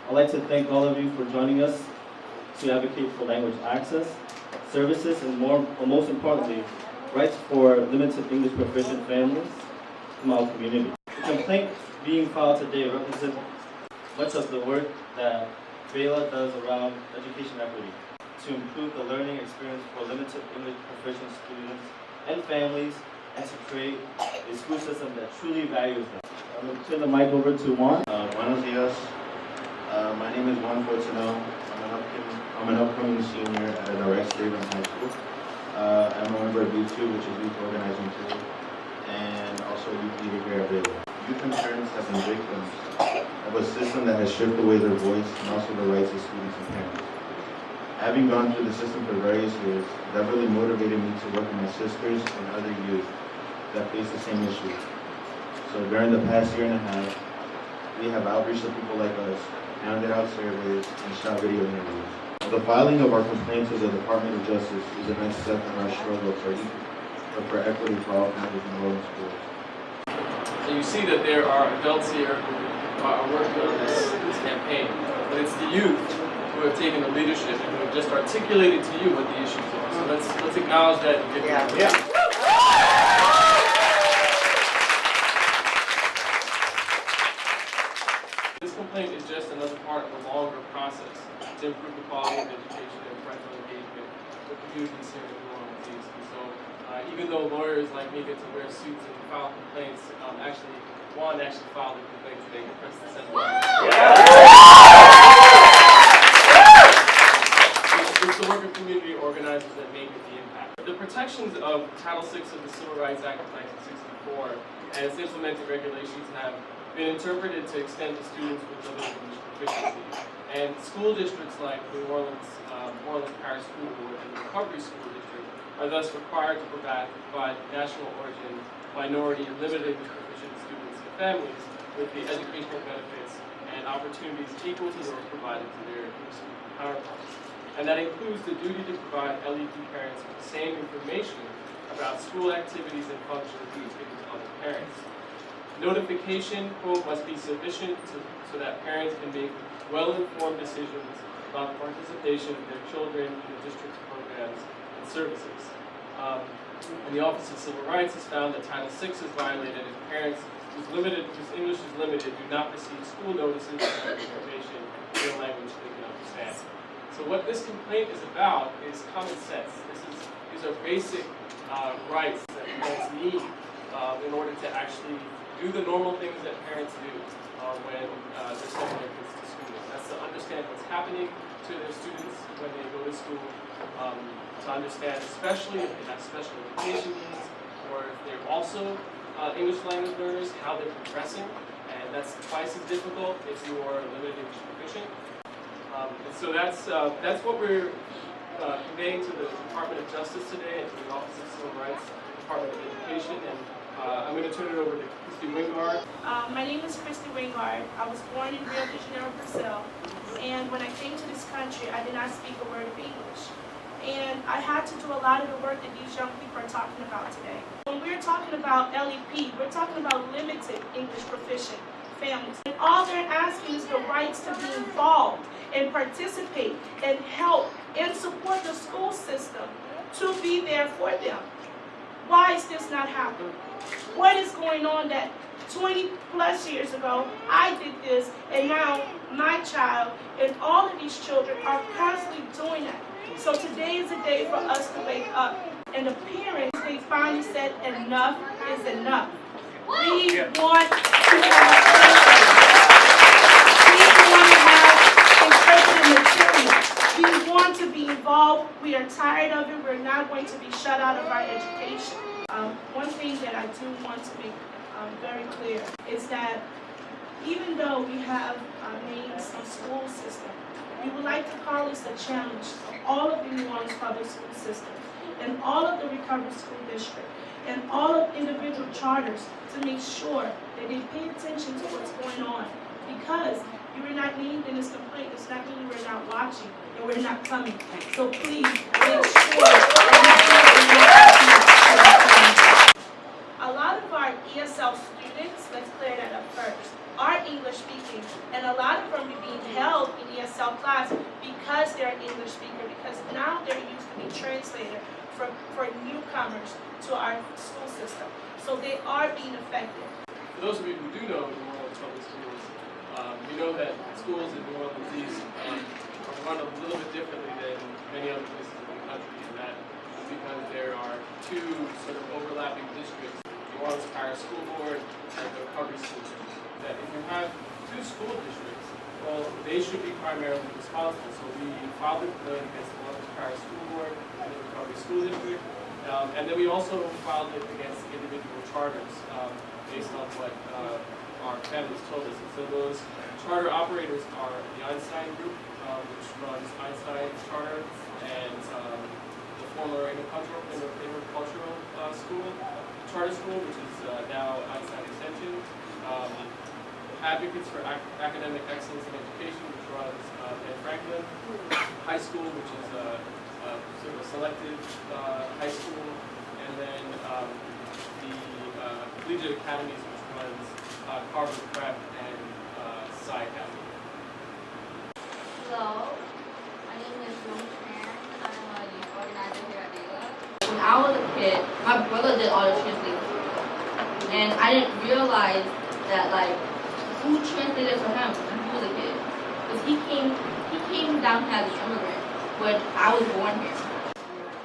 I'd like to thank all of you for joining us to advocate for language access, services, and most importantly, rights for limited English proficient families from our community. The complaint being filed today represents much of the work that VAYLA does around education equity to improve the learning experience for limited English proficient students and families, and to create a school system that truly values them. I'm going to turn the mic over to Juan. Buenos dias. My name is Juan Fortuno. I'm an upcoming senior at North Raven High School. I'm a member of U2, which is Youth Organizing Tool, and also youth leader here at VAYLA. Youth concerns have been victims of a system that has stripped away their voice and also the rights of students and parents. Having gone through the system for various years, that really motivated me to work with my sisters and other youth that face the same issue. So during the past year and a half, we have outreached to people like us, handed out surveys, and shot video interviews. The filing of our complaint to the Department of Justice is a next step in our struggle for equity for all families enrolled in schools. So you see that there are adults here who are working on this campaign, but it's the youth who have taken the leadership and who have just articulated to you what the issues are. So let's acknowledge that and give them This complaint is just another part of a longer process to improve the quality of education and parental engagement with communities here in New Orleans East. And so even though lawyers like me get to wear suits and file complaints, Juan actually filed a complaint today to press the Senate. It's the worker community organizers that make the impact. The protections of Title VI of the Civil Rights Act of 1964 and its implemented regulations have been interpreted to extend to students with limited English proficiency. And school districts like New Orleans Parish School Board and the Recovery School District are thus required to provide national origin, minority, and limited English proficient students and families with the educational benefits and opportunities equal to those provided to their English counterparts. And that includes the duty to provide LEP parents with the same information about school activities and functions as given to other parents. Notification, quote, must be sufficient so that parents can make well-informed decisions about the participation of their children in the district's programs and services. And the Office of Civil Rights has found that Title VI is violated if parents whose English is limited do not receive school notices and information in a language they can understand. So what this complaint is about is common sense. These are basic rights that parents need in order to actually do the normal things that parents do when they're sending their kids to school. That's to understand what's happening to their students when they go to school, to understand especially if they have special education needs or if they're also English language learners, how they're progressing, and that's twice as difficult if you are limited English proficient. And so that's what we're conveying to the Department of Justice today and to the Office of Civil Rights, Department of Education, and I'm going to turn it over to Christy Wingard. My name is Christy Wingard. I was born in Rio de Janeiro, Brazil, and when I came to this country, I did not speak a word of English. And I had to do a lot of the work that these young people are talking about today. When we're talking about LEP, we're talking about limited English proficient families. And all they're asking is the rights to be involved and participate and help and support the school system to be there for them. Why is this not happening? What is going on that 20 plus years ago I did this and now my child and all of these children are constantly doing that? So today is a day for us to wake up. And the parents, they finally said enough is enough. We want to have interpretive material. We want to be involved. We are tired of it. We're not going to be shut out of our education. One thing that I do want to make very clear is that even though we have names of school system, we would like to call this a challenge of all of the New Orleans public school systems and all of the recovery school district and all of individual charters to make sure that they pay attention to what's going on. Because you were not named in this complaint, it's not meaning we're not watching and we're not coming. So please make sure that a lot of our ESL students students, let's clear that up first, are English speaking, and a lot of them are being held in ESL class because they're an English speaker, because now they're used to be translated for newcomers to our school system. So they are being affected. For those of you who do know New Orleans public schools, we know that schools in New Orleans East are run a little bit differently than many other places in the country, and that is because there are two sort of overlapping districts, New Orleans Parish School Board and the Recovery School District. That if you have two school districts, well, they should be primarily responsible. So we filed a complaint against the New Orleans Parish School Board and the Recovery School District, and then we also filed it against individual charters based on what our families told us. And so those charter operators are the Einstein Group, which runs Einstein Charter, and the former intercultural school, charter school, which is now Einstein Extension. Advocates for Academic Excellence in Education, which runs Ben Franklin High School, which is sort of a selective high school, and then the Collegiate Academies, which runs Harvard Prep and Psi Academy. Hello, my name is Jung Chan. I'm a youth organizer here at VAYLA. When I was a kid, my brother did all the translating, and I didn't realize that who translated for him when he was a kid, because he came down here as an immigrant when I was born here.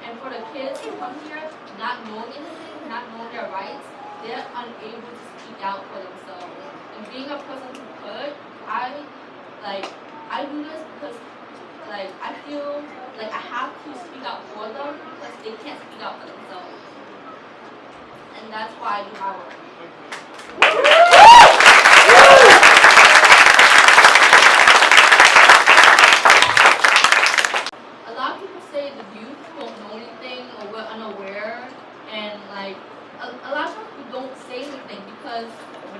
And for the kids who come here not knowing anything, not knowing their rights, they're unable to speak out for themselves. And being a person who could, I do this because I feel like I have to speak out for them because they can't speak out for themselves. And that's why I do my work. A lot of people say the youth don't know anything or we're unaware, and a lot of times we don't say anything because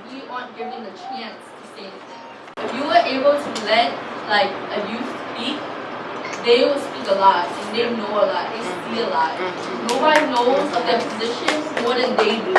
we aren't given the chance to say anything. If you were able to let a youth speak, they will speak a lot and they know a lot, they see a lot. Nobody knows of their position more than they do.